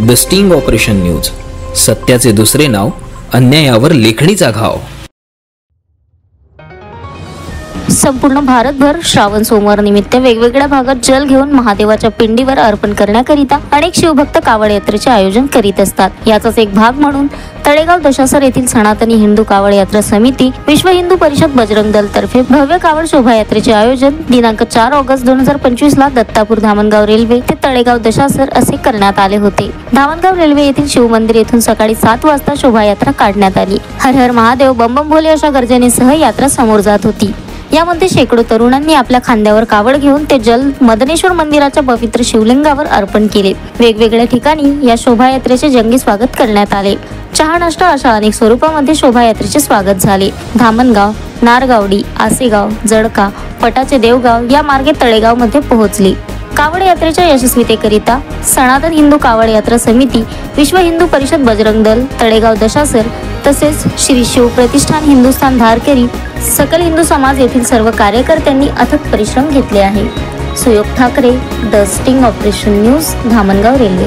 The sting operation news, सत्याचे दुसरे नाव, अन्यायावर लेखणीचा घाव। संपूर्ण भारतभर श्रावण सोमवार निमित्त वेगवेगळ्या भागात जल घेऊन महादेवाच्या पिंडीवर अर्पण करण्याकरिता अनेक शिवभक्त कावड यात्रेचे आयोजन करीत असतात। याचाच एक भाग म्हणून तळेगाव दशासर येथील सनातनी हिंदू कावड यात्रा समिती, विश्व हिंदू परिषद बजरंग दल तर्फे भव्य कावड शोभायात्रेचे आयोजन दिनांक 4 ऑगस्ट 2025 ला दत्तापूर धामणगाव रेल्वे ते तळेगाव दशासर असे करण्यात आले होते। धामणगाव रेल्वे येथील शिवमंदिर येथून सकाळी 7 वाजता शोभायात्रा काढण्यात आली। हर हर महादेव, बम बम भोले अशा गर्जनेसह यात्रा समोर जात होती। यामध्ये शेकडो तरुणांनी आपल्या खांद्यावर कावड घेऊन ते जल मदनेश्वर मंदिराच्या पवित्र शिवलिंगावर अर्पण केले। वेगवेगळ्या ठिकाणी या शोभायात्रेचे जंगी स्वागत करण्यात आले। चहा नाश्ता अशा अनेक स्वरूपामध्ये शोभायात्रेचे स्वागत झाले। धामणगाव, नारगावडी, आसेगाव, जडका, पटाचे देवगाव या मार्गे तळेगाव मध्ये पोहोचले। कावड यात्रेच्या यशस्वीतेकरिता सनातन हिंदू कावड यात्रा समिती, विश्व हिंदू परिषद बजरंग दल तळेगाव दशासर तसेच श्री शिव प्रतिष्ठान हिंदुस्थान धारकरी सकल हिंदू समाज येथील सर्व कार्यकर्त्यांनी अथक परिश्रम घेतले आहे। Suyog Thakre, the sting operation news, Dhamangaon railway.